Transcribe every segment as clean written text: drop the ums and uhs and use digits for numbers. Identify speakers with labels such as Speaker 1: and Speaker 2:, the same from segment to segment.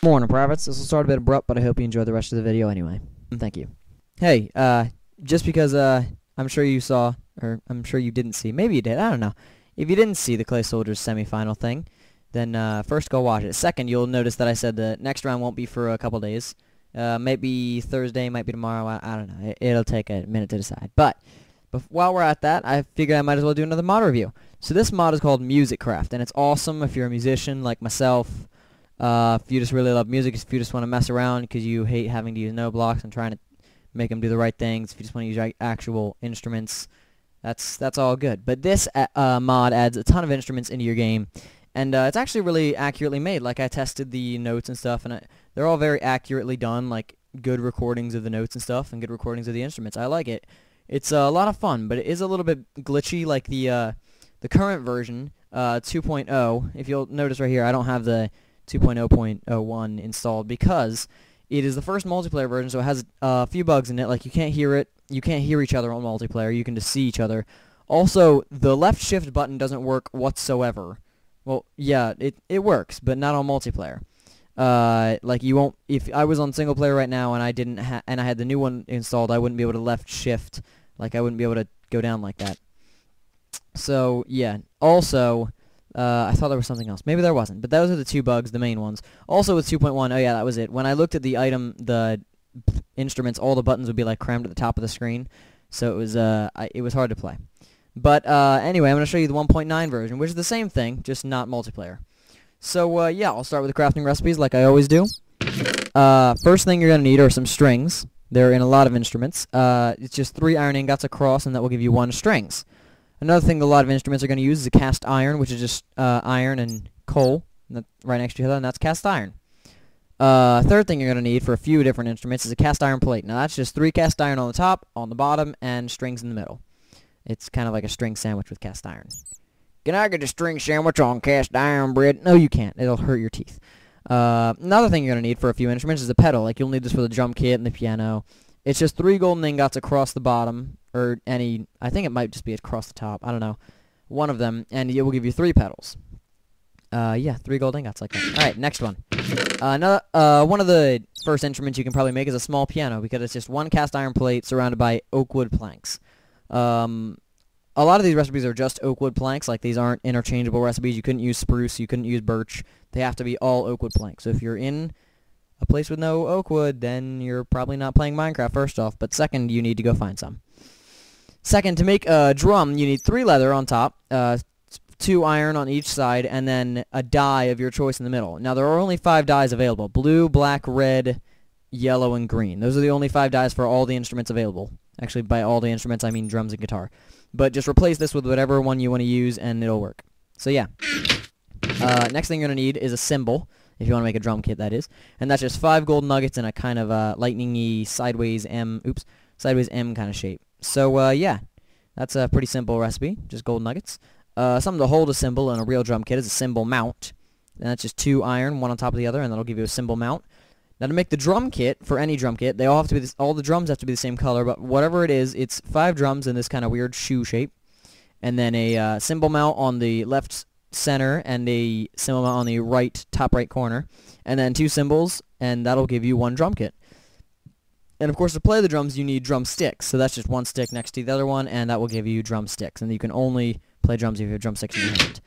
Speaker 1: Morning, privates. This will start a bit abrupt, but I hope you enjoy the rest of the video anyway. Thank you. Hey, just because, I'm sure you saw, or I'm sure you didn't see, maybe you did, I don't know. If you didn't see the Clay Soldiers semifinal thing, then, first go watch it. Second, you'll notice that I said the next round won't be for a couple days. Maybe Thursday, might be tomorrow, I don't know. It'll take a minute to decide. But while we're at that, I figured I might as well do another mod review. So this mod is called MusicCraft, and it's awesome if you're a musician like myself. If you just really love music, if you just want to mess around because you hate having to use Noteblocks and trying to make them do the right things, if you just want to use actual instruments, that's all good. But this mod adds a ton of instruments into your game, and it's actually really accurately made. Like, I tested the notes and stuff, and they're all very accurately done, like good recordings of the notes and stuff, and good recordings of the instruments. I like it. It's a lot of fun, but it is a little bit glitchy, like the current version, 2.0. If you'll notice right here, I don't have the 2.0.01 installed because it is the first multiplayer version, so it has a few bugs in it. Like, you can't hear it, you can't hear each other on multiplayer, you can just see each other. Also, the left shift button doesn't work whatsoever. Well, yeah, it works, but not on multiplayer. Like, you won't, if I was on single player right now and I had the new one installed, I wouldn't be able to left shift, like I wouldn't be able to go down like that. So, yeah. Also, I thought there was something else. Maybe there wasn't, but those are the two bugs, the main ones. Also with 2.1, oh yeah, that was it. When I looked at the instruments, all the buttons would be like crammed at the top of the screen, so it was hard to play. But anyway, I'm going to show you the 1.9 version, which is the same thing, just not multiplayer. So yeah, I'll start with the crafting recipes like I always do. First thing you're going to need are some strings. They're in a lot of instruments. It's just 3 iron ingots across, and that will give you 1 strings. Another thing a lot of instruments are going to use is a cast iron, which is just iron and coal right next to each other, and that's cast iron. Third thing you're going to need for a few different instruments is a cast iron plate. Now that's just 3 cast iron on the top, on the bottom, and strings in the middle. It's kind of like a string sandwich with cast iron. Can I get a string sandwich on cast iron bread? No, you can't. It'll hurt your teeth. Another thing you're going to need for a few instruments is a pedal. Like, you'll need this for the drum kit and the piano. It's just 3 golden ingots across the bottom, or I think it might just be across the top, I don't know, one of them, and it will give you 3 pedals. Yeah, 3 gold ingots like that. Alright, next one. One of the first instruments you can probably make is a small piano, because it's just 1 cast iron plate surrounded by oak wood planks. A lot of these recipes are just oak wood planks, like these aren't interchangeable recipes. You couldn't use spruce, you couldn't use birch. They have to be all oak wood planks. So if you're in a place with no oak wood, then you're probably not playing Minecraft, first off. But second, you need to go find some. Second, to make a drum, you need 3 leather on top, 2 iron on each side, and then a die of your choice in the middle. Now, there are only 5 dies available: blue, black, red, yellow, and green. Those are the only 5 dies for all the instruments available. Actually, by all the instruments, I mean drums and guitar. But just replace this with whatever one you want to use, and it'll work. So, yeah. Next thing you're going to need is a cymbal, if you want to make a drum kit, that is. And that's just 5 gold nuggets in a kind of lightning-y sideways M kind of shape. So, yeah, that's a pretty simple recipe, just gold nuggets. Something to hold a cymbal in a real drum kit is a cymbal mount. And that's just 2 iron, one on top of the other, and that'll give you a cymbal mount. Now, to make the drum kit, for any drum kit, they all have to be all the drums have to be the same color, but whatever it is, it's 5 drums in this kind of weird shoe shape, and then a cymbal mount on the left center, and a cymbal mount on the top right corner, and then 2 cymbals, and that'll give you 1 drum kit. And of course, to play the drums, you need drumsticks, so that's just 1 stick next to the other one, and that will give you drumsticks, and you can only play drums if you have drumsticks in your hand.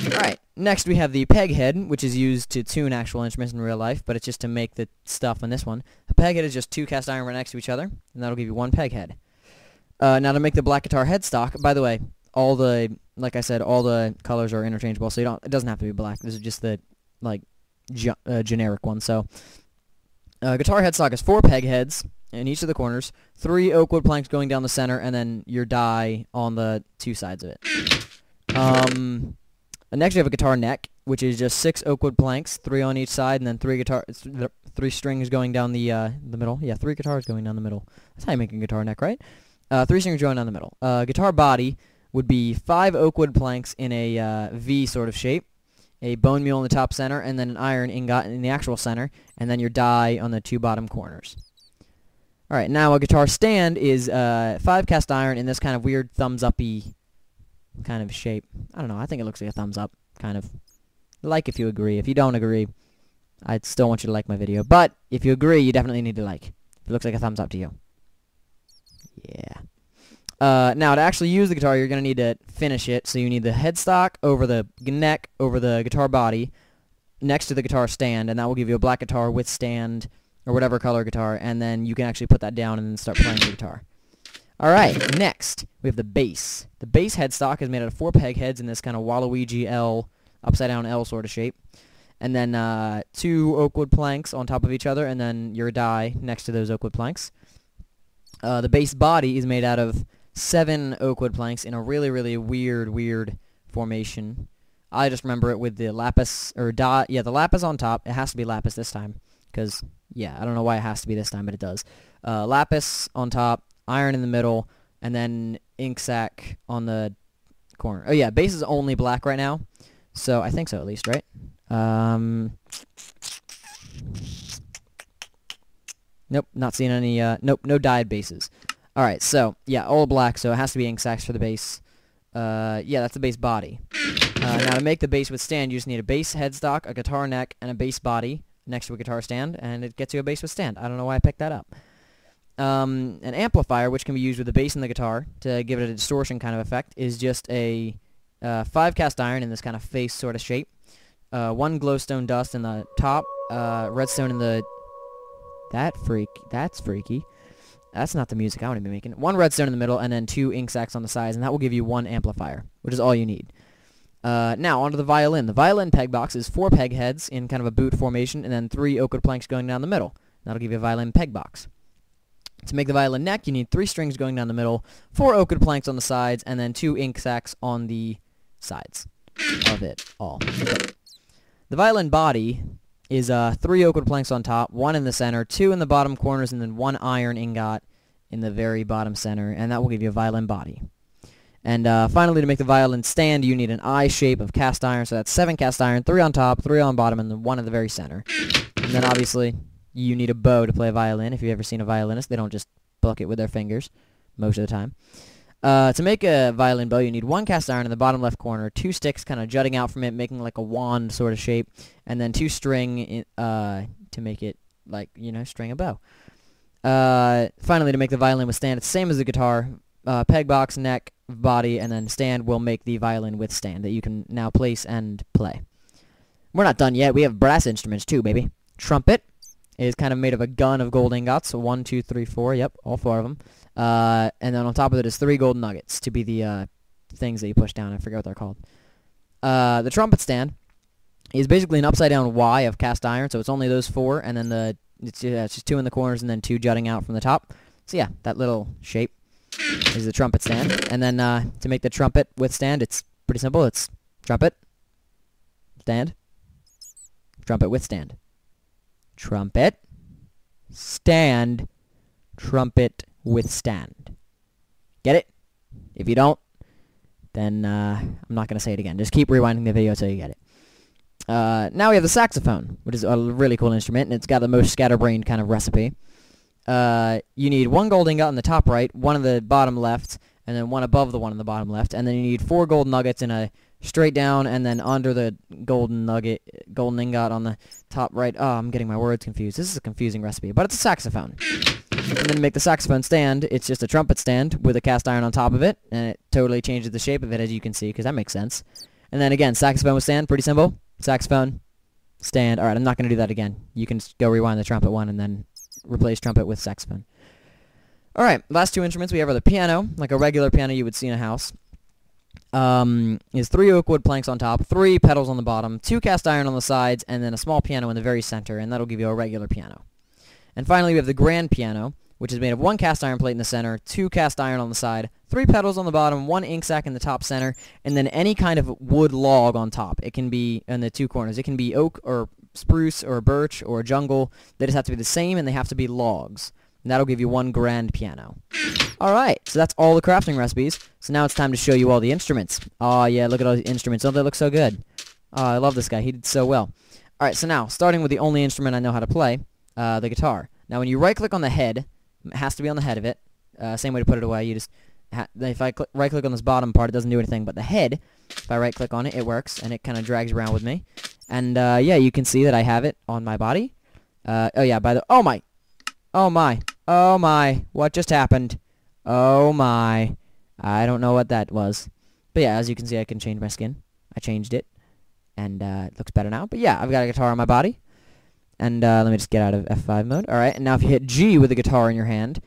Speaker 1: Alright, next we have the peg head, which is used to tune actual instruments in real life, but it's just to make the stuff in this one. A peg head is just 2 cast iron right next to each other, and that'll give you 1 peg head. Now to make the black guitar headstock, by the way, like I said, all the colors are interchangeable, so it doesn't have to be black. This is just the, generic one. So, guitar headstock is 4 peg heads in each of the corners, 3 oak wood planks going down the center, and then your die on the 2 sides of it. Next we have a guitar neck, which is just 6 oak wood planks, 3 on each side, and then 3 strings going down the middle. Yeah, 3 guitars going down the middle. That's how you make a guitar neck, right? 3 strings going down the middle. Guitar body would be 5 oak wood planks in a V sort of shape, a bone meal in the top center, and then an iron ingot in the actual center, and then your die on the 2 bottom corners. Alright, now a guitar stand is 5 cast iron in this kind of weird thumbs-up-y kind of shape. I don't know, I think it looks like a thumbs up, kind of. Like if you agree. If you don't agree, I still want you to like my video. But if you agree, you definitely need to like. If it looks like a thumbs up to you. Yeah. Now, to actually use the guitar, you're going to need to finish it. So you need the headstock over the neck, over the guitar body, next to the guitar stand, and that will give you a black guitar with stand, or whatever color guitar, and then you can actually put that down and then start playing the guitar. Alright, next, we have the bass. The bass headstock is made out of 4 peg heads in this kind of Waluigi L, upside down L sort of shape. And then 2 oak wood planks on top of each other, and then your die next to those oak wood planks. The bass body is made out of 7 oak wood planks in a really, really weird formation. I just remember it with the lapis, or die, yeah, the lapis on top. It has to be lapis this time, because, yeah, I don't know why it has to be this time, but it does. Lapis on top, iron in the middle, and then ink sac on the corner. Oh, yeah, bass is only black right now, so I think so at least, right? Nope, not seeing any, nope, no dyed bases. Alright, so, yeah, all black, so it has to be ink sacs for the bass. Yeah, that's the bass body. Now, to make the bass withstand, you just need a bass headstock, a guitar neck, and a bass body next to a guitar stand, and it gets you a bass withstand. I don't know why I picked that up. An amplifier, which can be used with the bass and the guitar to give it a distortion kind of effect, is just a 5 cast iron in this kind of face sort of shape. 1 glowstone dust in the top, redstone in the... That's freaky. That's not the music I want to be making. 1 redstone in the middle, and then 2 ink sacs on the sides, and that will give you 1 amplifier, which is all you need. Now, onto the violin. The violin peg box is 4 peg heads in kind of a boot formation, and then 3 oak wood planks going down the middle. That'll give you a violin peg box. To make the violin neck, you need 3 strings going down the middle, 4 oak wood planks on the sides, and then 2 ink sacs on the sides of it all. The violin body is 3 oak wood planks on top, 1 in the center, 2 in the bottom corners, and then 1 iron ingot in the very bottom center, and that will give you a violin body. And finally, to make the violin stand, you need an I shape of cast iron, so that's 7 cast iron, 3 on top, 3 on bottom, and then 1 in the very center. And then obviously, you need a bow to play a violin. If you've ever seen a violinist, they don't just pluck it with their fingers most of the time. To make a violin bow, you need 1 cast iron in the bottom left corner, 2 sticks kind of jutting out from it, making like a wand sort of shape, and then 2 string to make it like, you know, string a bow. Finally, to make the violin withstand, it's the same as the guitar. Peg box, neck, body, and then stand will make the violin withstand that you can now place and play. We're not done yet. We have brass instruments too, baby. Trumpet is kind of made of a gun of gold ingots. So 1, 2, 3, 4. Yep, all 4 of them. And then on top of it is 3 gold nuggets to be the things that you push down. I forget what they're called. The trumpet stand is basically an upside down Y of cast iron. So it's only those 4, and then it's just 2 in the corners and then 2 jutting out from the top. So yeah, that little shape is the trumpet stand. And then to make the trumpet withstand, it's pretty simple. It's trumpet, stand, trumpet withstand. Trumpet, stand, trumpet, withstand. Get it? If you don't, then I'm not going to say it again. Just keep rewinding the video until you get it. Now we have the saxophone, which is a really cool instrument, and it's got the most scatterbrained kind of recipe. You need 1 gold ingot on the top right, 1 on the bottom left, and then 1 above the one on the bottom left, and then you need 4 gold nuggets in a straight down, and then under the golden ingot on the top right. Oh, I'm getting my words confused. This is a confusing recipe, but it's a saxophone. And then to make the saxophone stand, it's just a trumpet stand with a cast iron on top of it, and it totally changes the shape of it, as you can see, because that makes sense. And then again, saxophone with stand, pretty simple. Saxophone, stand. Alright, I'm not going to do that again. You can go rewind the trumpet one and then replace trumpet with saxophone. Alright, last 2 instruments we have are the piano, like a regular piano you would see in a house. Is 3 oak wood planks on top, 3 pedals on the bottom, 2 cast iron on the sides, and then a small piano in the very center, and that'll give you a regular piano. And finally, we have the grand piano, which is made of 1 cast iron plate in the center, 2 cast iron on the side, 3 pedals on the bottom, 1 ink sac in the top center, and then any kind of wood log on top. It can be in the 2 corners. It can be oak or spruce or birch or jungle. They just have to be the same, and they have to be logs. And that'll give you 1 grand piano. Alright, so that's all the crafting recipes. So now it's time to show you all the instruments. Oh yeah, look at all the instruments. Don't they look so good? Oh, I love this guy. He did so well. Alright, so now, starting with the only instrument I know how to play, the guitar. Now when you right-click on the head, it has to be on the head of it. Same way to put it away. You just if I right-click on this bottom part, it doesn't do anything. But the head, if I right-click on it, it works, and it kind of drags around with me. And yeah, you can see that I have it on my body. Oh yeah, oh my, what just happened? Oh my, I don't know what that was. But yeah, as you can see, I can change my skin. I changed it, and it looks better now. But yeah, I've got a guitar on my body. And let me just get out of F5 mode. Alright, and now if you hit G with the guitar in your hand,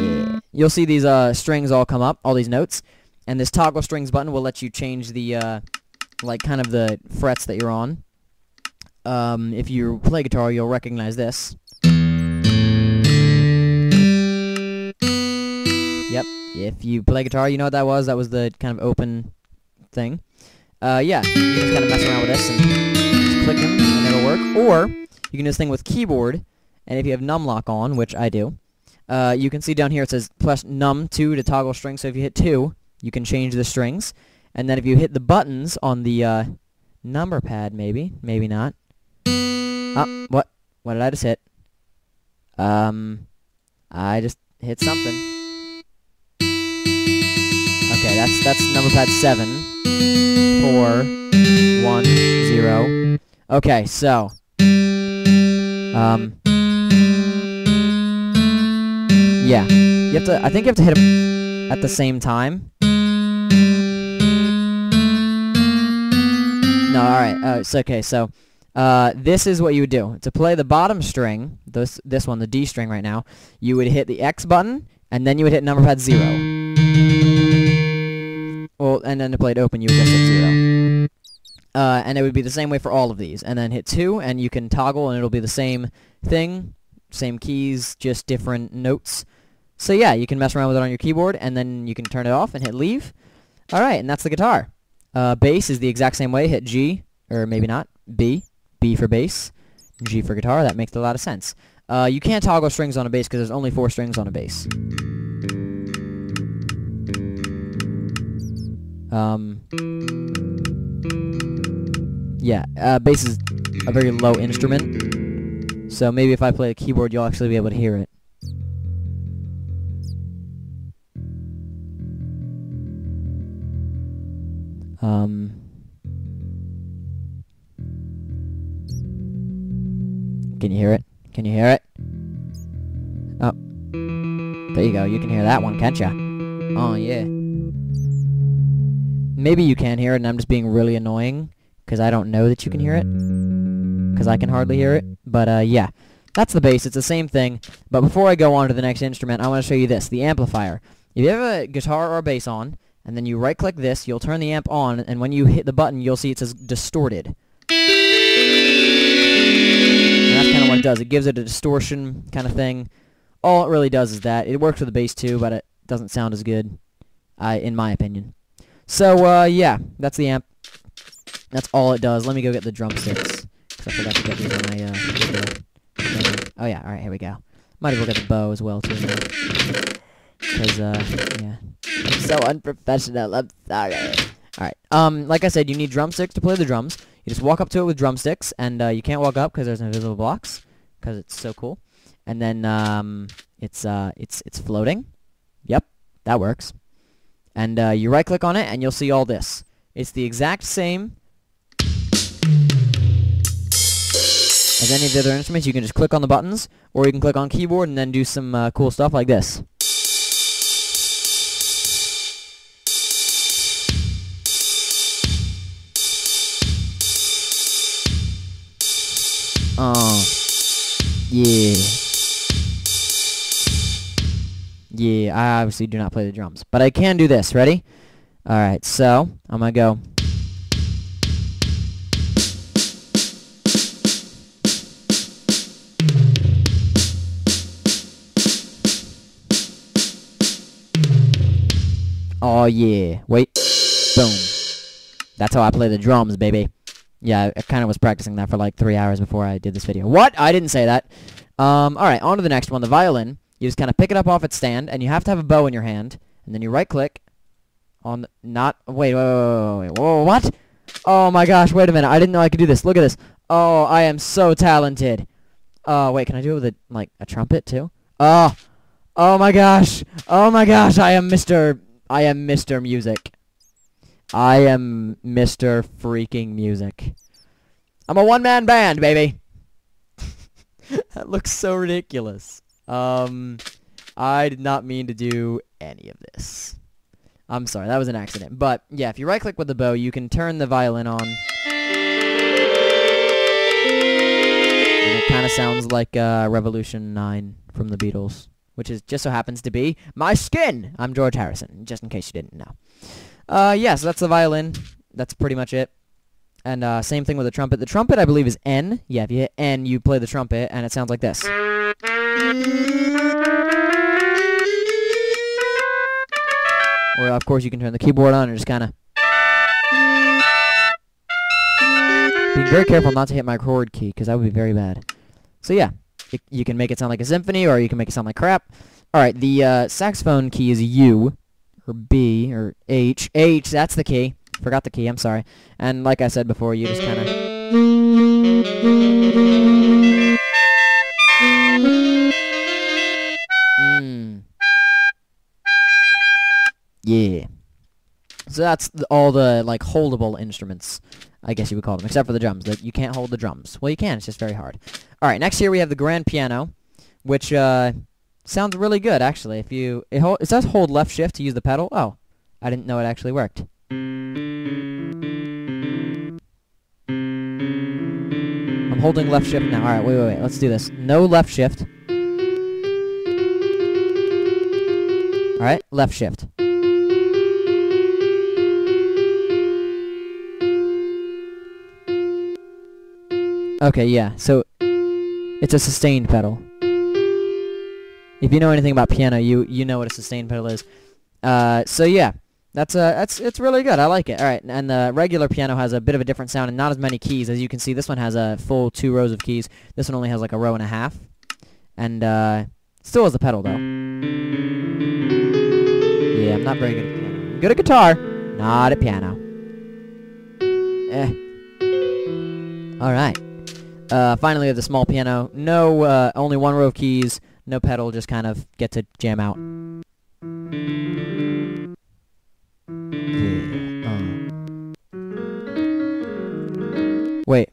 Speaker 1: yeah, you'll see these strings all come up, all these notes. And this toggle strings button will let you change the, like, kind of the frets that you're on. If you play guitar, you'll recognize this. Yep, if you play guitar, you know what that was. That was the kind of open thing. Yeah, you can just kind of mess around with this and just click them, and it'll work. Or, you can do this thing with keyboard, and if you have numlock on, which I do, you can see down here it says press num2 to toggle strings, so if you hit 2, you can change the strings. And then if you hit the buttons on the number pad, maybe not. Oh, what did I just hit? I just hit something. Okay, that's number pad 7, 4, 1, 0. Okay, so yeah, I think you have to hit them at the same time. No, alright, it's okay, so this is what you would do. To play the bottom string, this one, the D string right now, you would hit the X button, and then you would hit number pad 0. Well, and then to play it open, you would just hit 0. And it would be the same way for all of these. And then hit 2, and you can toggle, and it'll be the same thing, same keys, just different notes. So yeah, you can mess around with it on your keyboard, and then you can turn it off and hit leave. Alright, and that's the guitar. Bass is the exact same way. Hit G, or maybe not, B. B for bass, G for guitar. That makes a lot of sense. You can't toggle strings on a bass because there's only 4 strings on a bass. Yeah, bass is a very low instrument, so maybe if I play the keyboard, you'll actually be able to hear it. Can you hear it? Can you hear it? Oh. There you go. You can hear that one, can't ya? Oh, yeah. Maybe you can hear it, and I'm just being really annoying, because I don't know that you can hear it, because I can hardly hear it. But, yeah. That's the bass. It's the same thing. But before I go on to the next instrument, I want to show you this, the amplifier. If you have a guitar or a bass on, and then you right-click this, you'll turn the amp on, and when you hit the button, you'll see it says distorted. And that's kind of what it does. It gives it a distortion kind of thing. All it really does is that. It works with the bass too, but it doesn't sound as good, in my opinion. So, yeah, that's the amp. That's all it does. Let me go get the drumsticks, because I forgot to get these on my, oh yeah, alright, here we go. Might as well get the bow as well, too, because, yeah. I'm so unprofessional, I'm sorry. Alright, like I said, you need drumsticks to play the drums. You just walk up to it with drumsticks, and you can't walk up because there's invisible blocks, because it's so cool. And then it's floating. Yep, that works. And you right-click on it, and you'll see all this. It's the exact same as any of the other instruments. You can just click on the buttons, or you can click on keyboard and then do some cool stuff like this. Oh, yeah. Yeah, I obviously do not play the drums, but I can do this. Ready? Alright, so I'm gonna go. Oh, yeah. Wait. Boom. That's how I play the drums, baby. Yeah, I kind of was practicing that for like 3 hours before I did this video. What? I didn't say that. Alright, on to the next one, the violin. You just kind of pick it up off its stand, and you have to have a bow in your hand, and then you right-click on the, wait, whoa, what? Oh my gosh, wait a minute, I didn't know I could do this. Look at this. Oh, I am so talented. Wait, can I do it with a trumpet too? Oh my gosh, I am Mr. Music. I am Mr. Freaking Music. I'm a one-man band, baby. That looks so ridiculous. I did not mean to do any of this. I'm sorry, that was an accident. But, yeah, if you right-click with the bow, you can turn the violin on. And it kind of sounds like Revolution 9 from the Beatles, which is just so happens to be my skin. I'm George Harrison, just in case you didn't know. Yeah, so that's the violin. That's pretty much it. And same thing with the trumpet. The trumpet, I believe, is N. Yeah, if you hit N, you play the trumpet, and it sounds like this. Or, of course, you can turn the keyboard on and just kind of... Being very careful not to hit my chord key, because that would be very bad. So, yeah, you can make it sound like a symphony, or you can make it sound like crap. Alright, the saxophone key is U, or B, or H. H, that's the key. Forgot the key, I'm sorry. And like I said before, you just kind of... Yeah. So that's all the, like, holdable instruments, I guess you would call them, except for the drums. You can't hold the drums. Well, you can, it's just very hard. Alright, next here we have the grand piano, which sounds really good, actually. If you... It says hold left shift to use the pedal. Oh, I didn't know it actually worked. I'm holding left shift now. Alright, wait. Let's do this. No left shift. Alright, left shift. Okay, yeah, so it's a sustained pedal. If you know anything about piano, you know what a sustained pedal is. So yeah, it's really good. I like it. All right, and the regular piano has a bit of a different sound and not as many keys. As you can see, this one has a full 2 rows of keys. This one only has like a row and a half, and still has a pedal though. Yeah, I'm not very good at piano. I'm good at guitar, not at piano. All right. Finally, we have the small piano. No, only 1 row of keys. No pedal. Just kind of get to jam out. Wait.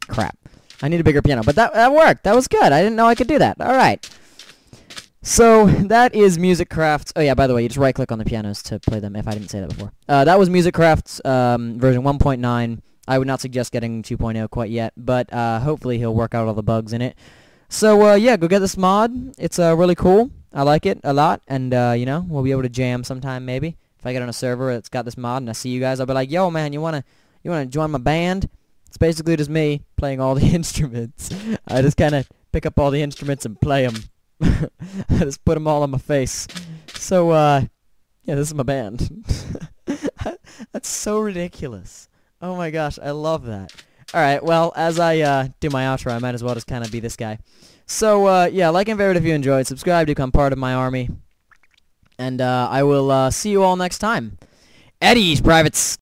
Speaker 1: Crap. I need a bigger piano, but that worked. That was good. I didn't know I could do that. All right. So that is Music Crafts. Oh yeah, by the way, you just right-click on the pianos to play them. If I didn't say that before, that was Music Crafts version 1.9. I would not suggest getting 2.0 quite yet, but hopefully he'll work out all the bugs in it. So yeah, go get this mod. It's really cool. I like it a lot, and you know, we'll be able to jam sometime maybe. If I get on a server that's got this mod and I see you guys, I'll be like, yo man, you wanna join my band? It's basically just me playing all the instruments. I just kind of pick up all the instruments and play them. I just put them all on my face. So, yeah, this is my band. That's so ridiculous. Oh my gosh, I love that. Alright, well, as I do my outro, I might as well just kind of be this guy. So, yeah, like and favorite if you enjoyed. Subscribe to become part of my army. And I will see you all next time. Eddie's Privates.